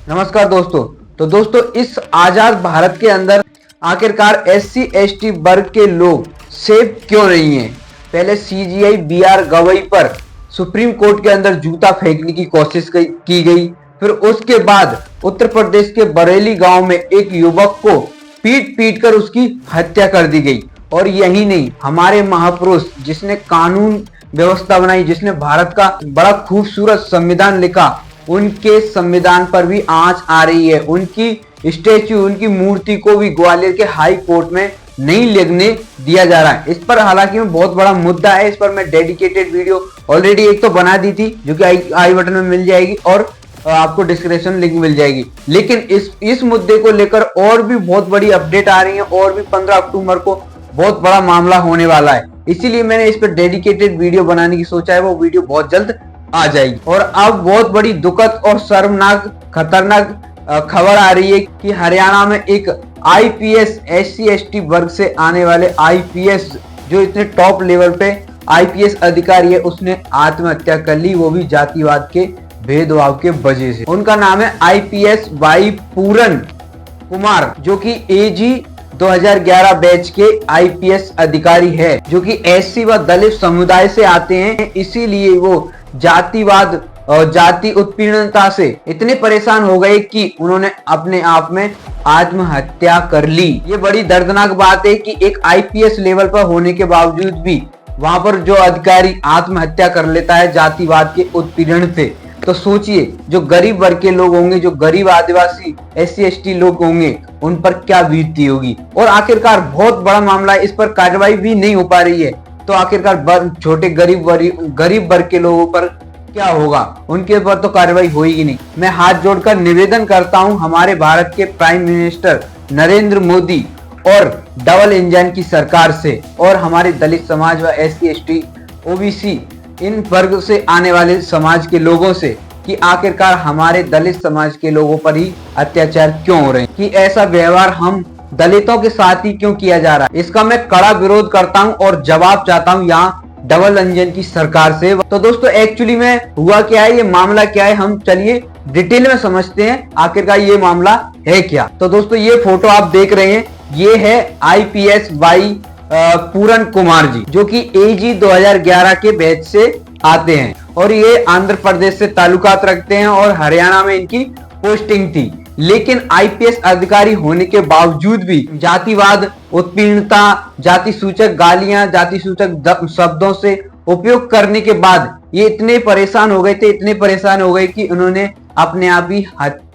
नमस्कार दोस्तों। तो दोस्तों, इस आजाद भारत के अंदर आखिरकार SC ST वर्ग के लोग सेफ क्यों नहीं है? पहले CGI BR गवई पर सुप्रीम कोर्ट के अंदर जूता फेंकने की कोशिश की गई। फिर उसके बाद उत्तर प्रदेश के बरेली गांव में एक युवक को पीट पीट कर उसकी हत्या कर दी गई। और यही नहीं, हमारे महापुरुष जिसने कानून व्यवस्था बनाई, जिसने भारत का बड़ा खूबसूरत संविधान लिखा, उनके संविधान पर भी आंच आ रही है। उनकी स्टेच्यू, उनकी मूर्ति को भी ग्वालियर के हाई कोर्ट में नहीं लगने दिया जा रहा है। इस पर हालांकि बहुत बड़ा मुद्दा है। इस पर मैं डेडिकेटेड वीडियो ऑलरेडी एक तो बना दी थी, जो कि आई बटन में मिल जाएगी और आपको डिस्क्रिप्शन लिंक मिल जाएगी। लेकिन इस मुद्दे को लेकर और भी बहुत बड़ी अपडेट आ रही है और भी 15 अक्टूबर को बहुत बड़ा मामला होने वाला है। इसीलिए मैंने इस पर डेडिकेटेड वीडियो बनाने की सोचा है। वो वीडियो बहुत जल्द आ जाएगी। और अब बहुत बड़ी दुखद और शर्मनाक खतरनाक खबर आ रही है कि हरियाणा में एक IPS SC ST वर्ग से आने वाले IPS, जो इतने टॉप लेवल पे IPS अधिकारी है, उसने आत्महत्या कर ली, वो भी जातिवाद के भेदभाव के वजह से। उनका नाम है IPS वाई पूरन कुमार, जो कि AG 2011 बैच के IPS अधिकारी है, जो कि SC व दलित समुदाय से आते हैं। इसीलिए वो जातिवाद और जाति उत्पीड़नता से इतने परेशान हो गए कि उन्होंने अपने आप में आत्महत्या कर ली। ये बड़ी दर्दनाक बात है कि एक IPS लेवल पर होने के बावजूद भी वहां पर जो अधिकारी आत्महत्या कर लेता है जातिवाद के उत्पीड़न से, तो सोचिए जो गरीब वर्ग के लोग होंगे, जो गरीब आदिवासी SC ST लोग होंगे, उन पर क्या बीतती होगी। और आखिरकार बहुत बड़ा मामला है, इस पर कार्रवाई भी नहीं हो पा रही है। तो आखिरकार छोटे गरीब वर्ग के लोगों पर क्या होगा? उनके ऊपर तो कार्रवाई होगी नहीं। मैं हाथ जोड़कर निवेदन करता हूं हमारे भारत के प्राइम मिनिस्टर नरेंद्र मोदी और डबल इंजन की सरकार से और हमारे दलित समाज व SC ST OBC इन वर्ग से आने वाले समाज के लोगों से कि आखिरकार हमारे दलित समाज के लोगों पर ही अत्याचार क्यों हो रहे हैं, कि ऐसा व्यवहार हम दलितों के साथ ही क्यों किया जा रहा है। इसका मैं कड़ा विरोध करता हूं और जवाब चाहता हूं यहाँ डबल इंजन की सरकार से। तो दोस्तों, एक्चुअली में हुआ क्या है, ये मामला क्या है, हम चलिए डिटेल में समझते हैं आखिरकार ये मामला है क्या। तो दोस्तों, ये फोटो आप देख रहे हैं, ये है IPS वाई पूरन कुमार जी, जो कि AG 2011 के बैच से आते हैं और ये आंध्र प्रदेश से ताल्लुकात रखते हैं और हरियाणा में इनकी पोस्टिंग थी। लेकिन IPS अधिकारी होने के बावजूद भी जातिवाद, उत्पीड़नता, जाति सूचक गालियां, जाति सूचक शब्दों से उपयोग करने के बाद ये इतने परेशान हो गए कि उन्होंने अपने आप ही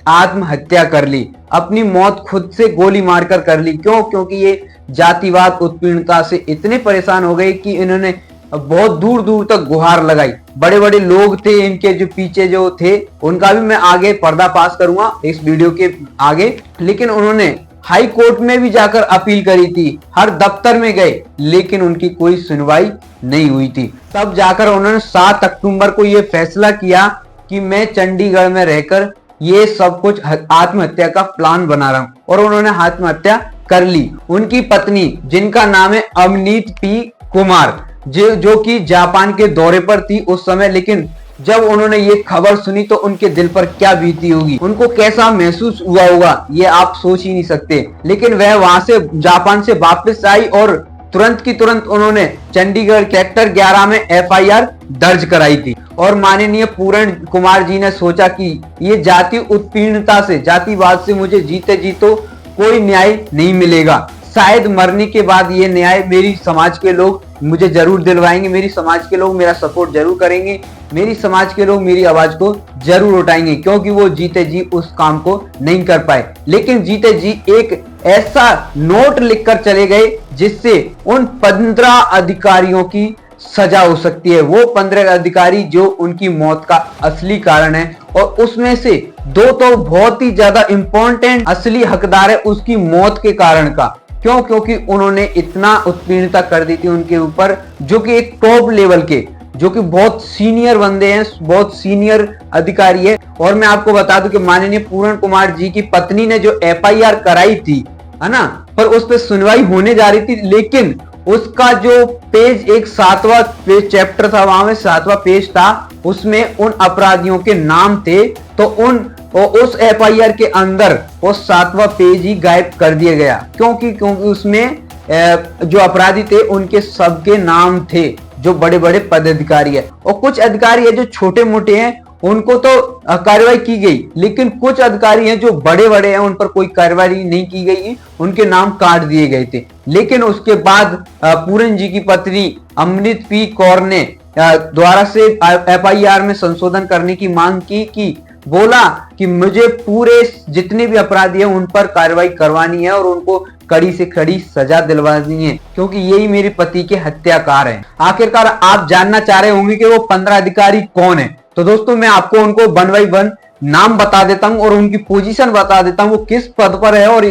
आत्महत्या कर ली। अपनी मौत खुद से गोली मारकर कर ली। क्यों? क्योंकि ये जातिवाद, उत्पीड़नता से इतने परेशान हो गए कि इन्होंने बहुत दूर दूर तक गुहार लगाई। बड़े बड़े लोग थे इनके जो पीछे जो थे, उनका भी मैं आगे पर्दाफाश करूंगा इस वीडियो के आगे। लेकिन उन्होंने हाई कोर्ट में भी जाकर अपील करी थी, हर दफ्तर में गए, लेकिन उनकी कोई सुनवाई नहीं हुई थी। तब जाकर उन्होंने 7 अक्टूबर को यह फैसला किया कि मैं चंडीगढ़ में रहकर ये सब कुछ आत्महत्या का प्लान बना रहा हूं, और उन्होंने आत्महत्या कर ली। उनकी पत्नी, जिनका नाम है अवनीत P कुमार, जो कि जापान के दौरे पर थी उस समय, लेकिन जब उन्होंने ये खबर सुनी तो उनके दिल पर क्या बीती होगी, उनको कैसा महसूस हुआ होगा, ये आप सोच ही नहीं सकते। लेकिन वह वहां से जापान से वापस आई और तुरंत की तुरंत उन्होंने चंडीगढ़ सेक्टर 11 में FIR दर्ज कराई थी। और माननीय पूरन कुमार जी ने सोचा कि ये जाति उत्पीड़नता से, जातिवाद से मुझे जीते जी तो कोई न्याय नहीं मिलेगा। शायद मरने के बाद ये न्याय मेरी समाज के लोग मुझे जरूर दिलवाएंगे, मेरी समाज के लोग मेरा सपोर्ट जरूर करेंगे, मेरी समाज के लोग मेरी आवाज को जरूर उठाएंगे, क्योंकि वो जीते जी उस काम को नहीं कर पाए। लेकिन जीते जी एक ऐसा नोट लिखकर चले गए जिससे उन 15 अधिकारियों की सजा हो सकती है। वो 15 अधिकारी जो उनकी मौत का असली कारण है, और उसमें से 2 तो बहुत ही ज्यादा इंपॉर्टेंट असली हकदार है उसकी मौत के कारण का। क्यों? क्योंकि उन्होंने इतना उत्पीड़नता कर दी थी उनके ऊपर, जो कि एक टॉप लेवल के, जो कि बहुत सीनियर बंदे हैं, बहुत सीनियर अधिकारी है। और मैं आपको बता दूं कि माननीय पूरन कुमार जी की पत्नी ने जो FIR कराई थी, है ना, पर उस पर सुनवाई होने जा रही थी, लेकिन उसका जो पेज, एक 7वां पेज चैप्टर था, वहां में 7वां पेज था, उसमें उन अपराधियों के नाम थे। तो उन और उस एफआईआर के अंदर वो 7वां पेज ही गायब कर दिया गया। क्योंकि उसमें जो अपराधी थे उनके सबके नाम थे, जो बड़े बड़े पदाधिकारी है, और कुछ अधिकारी है जो छोटे मोटे हैं उनको तो कार्रवाई की गई, लेकिन कुछ अधिकारी हैं जो बड़े बड़े हैं उन पर कोई कार्रवाई नहीं की गई, उनके नाम काट दिए गए थे। लेकिन उसके बाद पूरन जी की पत्नी अमृत पी कौर ने द्वारा से एफआईआर में संशोधन करने की मांग की बोला कि मुझे पूरे जितने भी अपराधी हैं उन पर कार्रवाई करवानी है और उनको कड़ी से कड़ी सजा दिलवानी है, क्योंकि यही मेरे पति के हत्याकार हैं। आखिरकार आप जानना चाह रहे होंगे कि वो 15 अधिकारी कौन है, तो दोस्तों मैं आपको उनको 1 बाय 1 नाम बता देता हूं और उनकी पोजीशन बता देता हूं, वो किस पद पर है और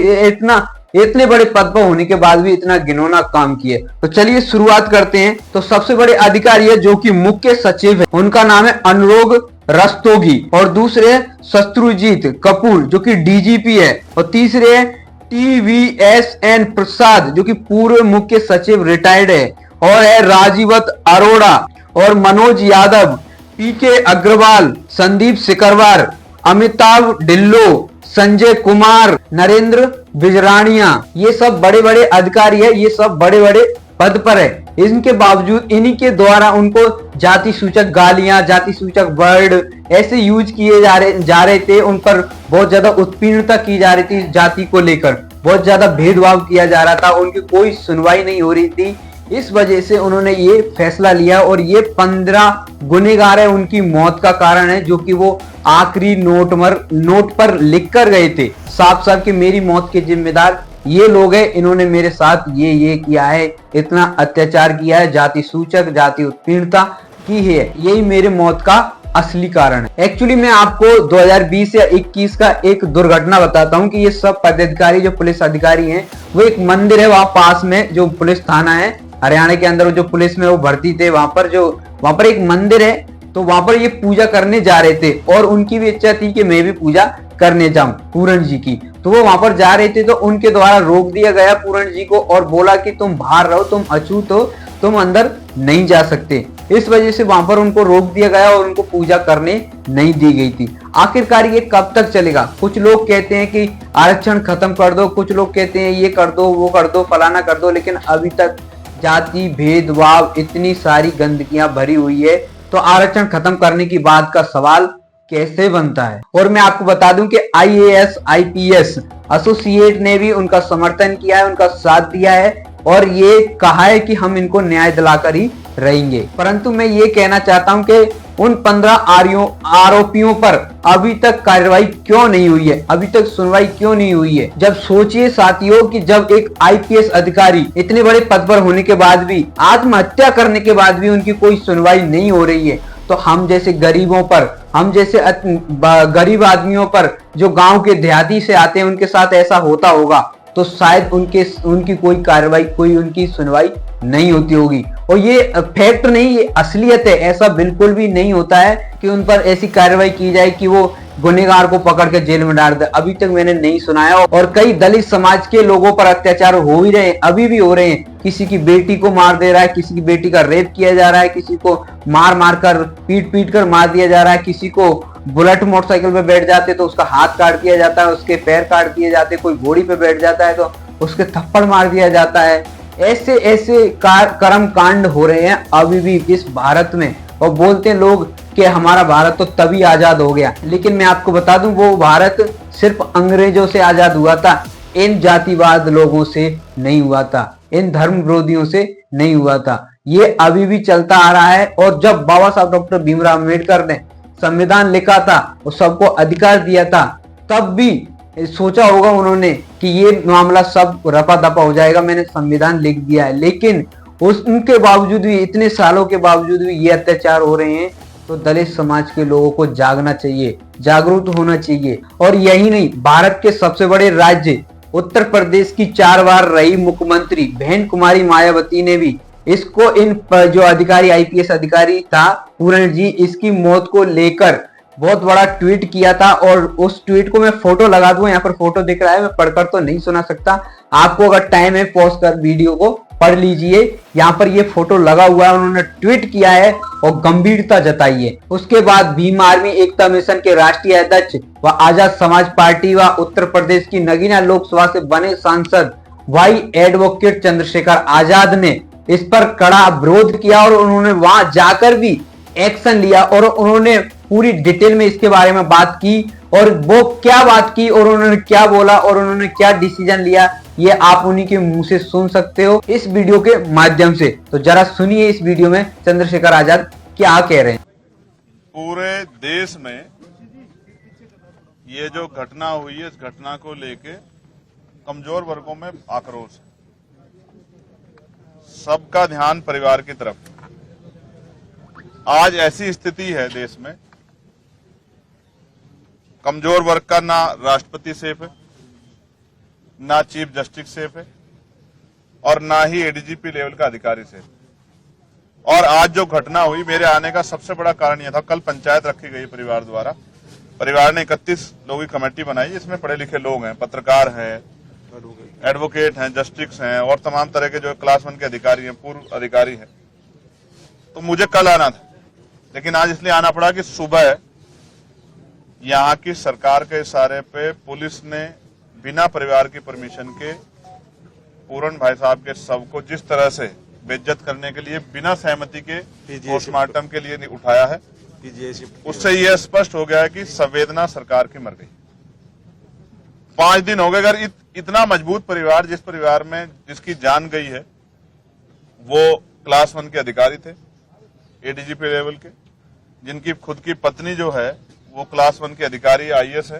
इतने बड़े पद पर होने के बाद भी इतना घिनौना काम किए। तो चलिए शुरुआत करते हैं। तो सबसे बड़े अधिकारी है जो कि मुख्य सचिव है, उनका नाम है अनुराग रस्तोगी, और दूसरे शत्रुजीत कपूर जो कि डीजीपी है, और तीसरे है TVSN प्रसाद जो कि पूर्व मुख्य सचिव रिटायर्ड है, और है राजीवत अरोड़ा और मनोज यादव, PK अग्रवाल, संदीप सिकरवार, अमिताभ ढिल्लो, संजय कुमार, नरेंद्र बिजरानिया, ये सब बड़े बड़े अधिकारी है, ये सब बड़े बड़े पद पर है। इनके बावजूद इन्हीं के द्वारा उनको जाति सूचक गालियां, जाति सूचक वर्ड ऐसे यूज किए जा रहे थे, उन पर बहुत ज्यादा उत्पीड़नता की जा रही थी, जाति को लेकर बहुत ज्यादा भेदभाव किया जा रहा था, उनकी कोई सुनवाई नहीं हो रही थी। इस वजह से उन्होंने ये फैसला लिया और ये 15 गुनहगार है उनकी मौत का कारण है, जो कि वो आखिरी नोट पर लिख कर गए थे साफ साफ कि मेरी मौत के जिम्मेदार ये लोग हैं, इन्होंने मेरे साथ ये किया है, इतना अत्याचार किया है, जाति सूचक, जाति उत्पीड़नता की है, यही मेरे मौत का असली कारण है। एक्चुअली मैं आपको 2020 या 21 का एक दुर्घटना बताता हूं कि ये सब पदाधिकारी जो पुलिस अधिकारी हैं, वो एक मंदिर है वहां पास में, जो पुलिस थाना है हरियाणा के अंदर, जो पुलिस में वो भर्ती थे, वहां पर एक मंदिर है, तो वहां पर ये पूजा करने जा रहे थे और उनकी भी इच्छा थी कि मैं भी पूजा करने जाऊं पूरन जी की, तो वो वहां पर जा रहे थे, तो उनके द्वारा रोक दिया गया पूरन जी को और बोला कि तुम बाहर रहो, तुम अछूत हो, तुम अंदर नहीं जा सकते। इस वजह से वहां पर उनको रोक दिया गया और उनको पूजा करने नहीं दी गई थी। आखिरकार ये कब तक चलेगा? कुछ लोग कहते हैं कि आरक्षण खत्म कर दो, कुछ लोग कहते हैं ये कर दो, वो कर दो, फलाना कर दो, लेकिन अभी तक जाति भेदभाव इतनी सारी गंदगियां भरी हुई है, तो आरक्षण खत्म करने की बात का सवाल कैसे बनता है? और मैं आपको बता दूं कि IAS IPS एसोसिएट ने भी उनका समर्थन किया है, उनका साथ दिया है और ये कहा है कि हम इनको न्याय दिलाकर ही रहेंगे। परंतु मैं ये कहना चाहता हूं कि उन 15 आरोपियों पर अभी तक कार्रवाई क्यों नहीं हुई है, अभी तक सुनवाई क्यों नहीं हुई है? जब सोचिए साथियों कि जब एक IPS अधिकारी इतने बड़े पद पर होने के बाद भी, आत्महत्या करने के बाद भी उनकी कोई सुनवाई नहीं हो रही है, तो हम जैसे गरीबों पर, हम जैसे गरीब आदमियों पर जो गांव के देहाती से आते हैं उनके साथ ऐसा होता होगा, तो शायद उनकी कोई कार्रवाई, कोई उनकी सुनवाई नहीं होती होगी। और ये फैक्ट नहीं, ये असलियत है। ऐसा बिल्कुल भी नहीं होता है कि उन पर ऐसी कार्रवाई की जाए कि वो गुनहगार को पकड़ के जेल में डाल दे। अभी तक मैंने नहीं सुना है। और कई दलित समाज के लोगों पर अत्याचार हो ही रहे हैं, अभी भी हो रहे हैं। किसी की बेटी को मार दे रहा है, किसी की बेटी का रेप किया जा रहा है, किसी को मार कर पीट कर मार दिया जा रहा है, किसी को बुलेट मोटरसाइकिल पे बैठ जाते तो उसका हाथ काट दिया जाता है, उसके पैर काट दिए जाते, कोई घोड़ी पे बैठ जाता है तो उसके थप्पड़ मार दिया जाता है। ऐसे ऐसे कर्म कांड हो रहे हैं अभी भी इस भारत में। और बोलते हैं लोग कि हमारा भारत तो तभी आजाद हो गया, लेकिन मैं आपको बता दूं वो भारत सिर्फ अंग्रेजों से आजाद हुआ था, इन जातिवाद लोगों से नहीं हुआ था, इन धर्म विरोधियों से नहीं हुआ था। ये अभी भी चलता आ रहा है। और जब बाबा साहब डॉक्टर भीमराव अम्बेडकर ने संविधान लिखा था और सबको अधिकार दिया था, तब भी सोचा होगा उन्होंने कि ये मामला सब रफा दफा हो जाएगा, मैंने संविधान लिख दिया है। लेकिन उनके बावजूद भी, इतने सालों के बावजूद भी ये अत्याचार हो रहे हैं। तो दलित समाज के लोगों को जागना चाहिए, जागरूक होना चाहिए। और यही नहीं, भारत के सबसे बड़े राज्य उत्तर प्रदेश की 4 बार रही मुख्यमंत्री बहन कुमारी मायावती ने भी इसको, इन जो अधिकारी IPS अधिकारी था पूरन जी, इसकी मौत को लेकर बहुत बड़ा ट्वीट किया था। और उस ट्वीट को मैं फोटो लगा दूं, यहाँ पर फोटो दिख रहा है, मैं पढ़कर तो नहीं सुना सकता, आपको अगर टाइम है पॉज कर वीडियो को पढ़ लीजिए। यहाँ पर ये फोटो लगा हुआ है, उन्होंने ट्वीट किया है और गंभीरता जताई है। उसके बाद भीम आर्मी एकता मिशन के राष्ट्रीय अध्यक्ष व आजाद समाज पार्टी व उत्तर प्रदेश की नगीना लोकसभा से बने सांसद वाई एडवोकेट चंद्रशेखर आजाद ने इस पर कड़ा विरोध किया और उन्होंने वहां जाकर भी एक्शन लिया और उन्होंने पूरी डिटेल में इसके बारे में बात की। और वो क्या बात की और उन्होंने क्या बोला और उन्होंने क्या डिसीजन लिया, ये आप उन्हीं के मुंह से सुन सकते हो इस वीडियो के माध्यम से। तो जरा सुनिए इस वीडियो में चंद्रशेखर आजाद क्या कह रहे हैं। पूरे देश में ये जो घटना हुई है, इस घटना को लेके कमजोर वर्गों में आक्रोश है। सबका ध्यान परिवार की तरफ। आज ऐसी स्थिति है देश में, कमजोर वर्ग का ना राष्ट्रपति सेफ है, ना चीफ जस्टिस सेफ है और ना ही एडीजीपी लेवल का अधिकारी सेफ। और आज जो घटना हुई, मेरे आने का सबसे बड़ा कारण यह था, कल पंचायत रखी गई परिवार द्वारा। परिवार ने 31 लोगों की कमेटी बनाई, इसमें पढ़े लिखे लोग हैं, पत्रकार हैं, एडवोकेट हैं, जस्टिस हैं और तमाम तरह के जो क्लास 1 के अधिकारी हैं, पूर्व अधिकारी हैं। तो मुझे कल आना था, लेकिन आज इसलिए आना पड़ा कि सुबह यहाँ की सरकार के इशारे पे पुलिस ने बिना परिवार की परमिशन के पूरन भाई साहब के शव को जिस तरह से बेइज्जत करने के लिए बिना सहमति के पोस्टमार्टम के लिए उठाया है, उससे यह स्पष्ट हो गया है कि संवेदना सरकार की मर गई। 5 दिन हो गए। अगर इतना मजबूत परिवार, जिस परिवार में जिसकी जान गई है, वो क्लास 1 के अधिकारी थे, एडीजीपी लेवल के, जिनकी खुद की पत्नी जो है वो क्लास 1 के अधिकारी आईएएस है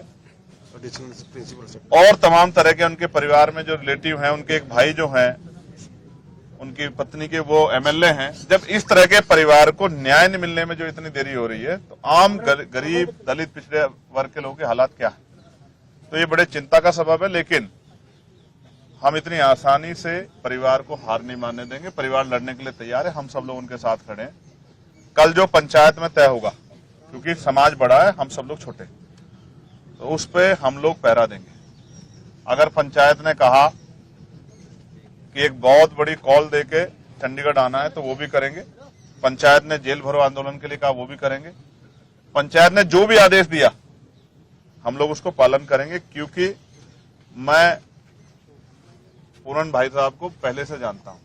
और तमाम तरह के उनके परिवार में जो रिलेटिव हैं, उनके एक भाई जो हैं, उनकी पत्नी के वो एमएलए हैं। जब इस तरह के परिवार को न्याय नहीं मिलने में जो इतनी देरी हो रही है, तो आम गरीब दलित पिछड़े वर्ग के लोगों के हालात क्या है? तो ये बड़े चिंता का सबब है। लेकिन हम इतनी आसानी से परिवार को हार नहीं मानने देंगे। परिवार लड़ने के लिए तैयार है, हम सब लोग उनके साथ खड़े हैं। कल जो पंचायत में तय होगा, क्योंकि समाज बड़ा है, हम सब लोग छोटे, तो उस पे हम लोग पहरा देंगे। अगर पंचायत ने कहा कि एक बहुत बड़ी कॉल देके चंडीगढ़ आना है, तो वो भी करेंगे। पंचायत ने जेल भरो आंदोलन के लिए कहा, वो भी करेंगे। पंचायत ने जो भी आदेश दिया, हम लोग उसको पालन करेंगे, क्योंकि मैं पूरन भाई साहब को पहले से जानता हूं।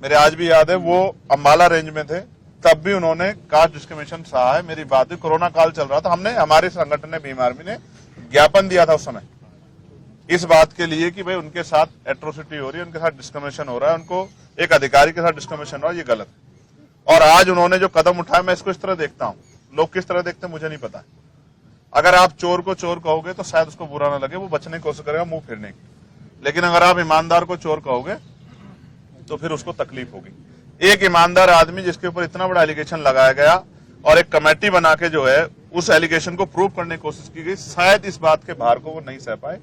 मेरे आज भी याद है, वो अम्बाला रेंज में थे, तब भी उन्होंने कास्ट डिस्क्रिमिनेशन सहा है। मेरी बात हुई, कोरोना काल चल रहा था, हमने, हमारे संगठन ने, भीम आर्मी ने ज्ञापन दिया था उस समय इस बात के लिए कि भाई उनके साथ एट्रोसिटी हो रही है, उनके साथ डिस्क्रिमिनेशन हो रहा है, उनको एक अधिकारी के साथ डिस्क्रिमिनेशन हो रहा है, ये गलत है। और आज उन्होंने जो कदम उठाया, मैं इसको इस तरह देखता हूँ। लोग किस तरह देखते हैं मुझे नहीं पता है। अगर आप चोर को चोर कहोगे तो शायद उसको बुरा ना लगे, वो बचने की कोशिश करेगा मुंह फेरने की। लेकिन अगर आप ईमानदार को चोर कहोगे तो फिर उसको तकलीफ होगी। एक ईमानदार आदमी जिसके ऊपर इतना बड़ा एलिगेशन लगाया गया और एक कमेटी बना के जो है उस एलिगेशन को प्रूव करने की कोशिश की गई, शायद इस बात के भार को वो नहीं सह पाए,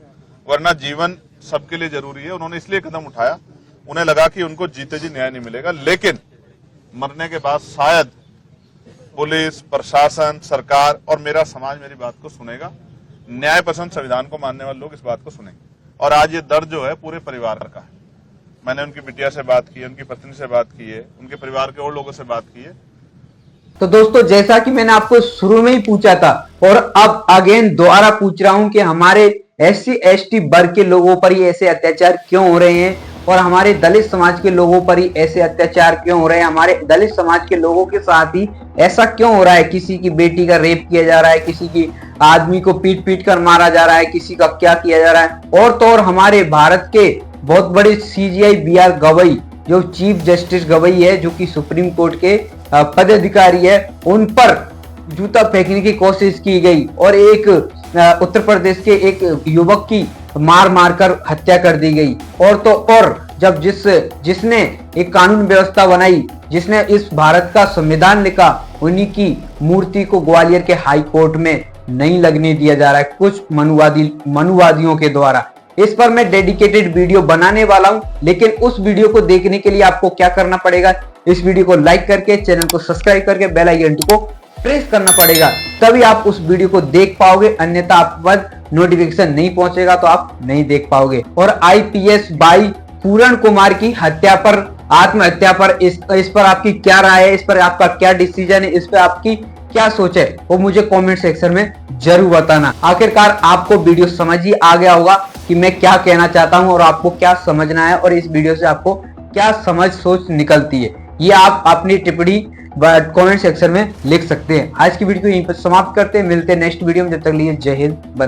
वरना जीवन सबके लिए जरूरी है। उन्होंने इसलिए कदम उठाया, उन्हें लगा कि उनको जीते जी न्याय नहीं मिलेगा, लेकिन मरने के बाद शायद पुलिस, प्रशासन, सरकार और मेरा समाज मेरी बात को सुनेगा। न्याय पसंद, संविधान को मानने वाले लोग इस बात को सुनेंगे। और आज ये दर्द जो है पूरे परिवार का है। मैंने उनकी बिटिया से बात की है, उनकी पत्नी से बात की है, उनके परिवार के और लोगों से बात की है। तो दोस्तों, जैसा कि मैंने आपको शुरू में ही पूछा था और अब अगेन दोबारा पूछ रहा हूं कि हमारे SC/ST वर्ग के लोगों पर ही ऐसे अत्याचार क्यों हो रहे हैं और हमारे दलित समाज के लोगों पर ही ऐसे अत्याचार क्यों हो रहे हैं, हमारे दलित समाज के लोगों के साथ ही ऐसा क्यों हो रहा है। किसी की बेटी का रेप किया जा रहा है, किसी की आदमी को पीट पीट कर मारा जा रहा है, किसी का क्या किया जा रहा है। और तो और हमारे भारत के बहुत बड़े CJI BR गवई, जो चीफ जस्टिस गवई है, जो कि सुप्रीम कोर्ट के पदाधिकारी है, उन पर जूता फेंकने की कोशिश की गई और एक उत्तर प्रदेश के एक युवक की मार मारकर हत्या कर दी गई। और तो और जब जिसने एक कानून व्यवस्था बनाई, जिसने इस भारत का संविधान लिखा, उन्हीं की मूर्ति को ग्वालियर के हाई कोर्ट में नहीं लगने दिया जा रहा है कुछ मनुवादियों के द्वारा। इस पर मैं डेडिकेटेड वीडियो बनाने वाला हूं, लेकिन उस वीडियो को देखने के लिए आपको क्या करना पड़ेगा, इस वीडियो को लाइक करके, चैनल को सब्सक्राइब करके बेल आइकन को प्रेस करना पड़ेगा, तभी आप उस वीडियो को देख पाओगे। अन्यथा आप पर नोटिफिकेशन नहीं पहुंचेगा तो आप नहीं देख पाओगे। और IPS बाई पूरण कुमार की हत्या पर, आत्महत्या पर, इस पर आपकी क्या राय है, इस पर आपका क्या डिसीजन है, इस पर आपकी क्या सोच है, वो मुझे कमेंट सेक्शन में जरूर बताना। आखिरकार आपको वीडियो समझ ही आ गया होगा कि मैं क्या कहना चाहता हूं और आपको क्या समझना है और इस वीडियो से आपको क्या समझ सोच निकलती है, ये आप अपनी टिप्पणी कमेंट सेक्शन में लिख सकते हैं। आज की वीडियो को यहीं पर समाप्त करते हैं, मिलते हैं नेक्स्ट वीडियो में, जब तक लिए जय हिंद, बंदे।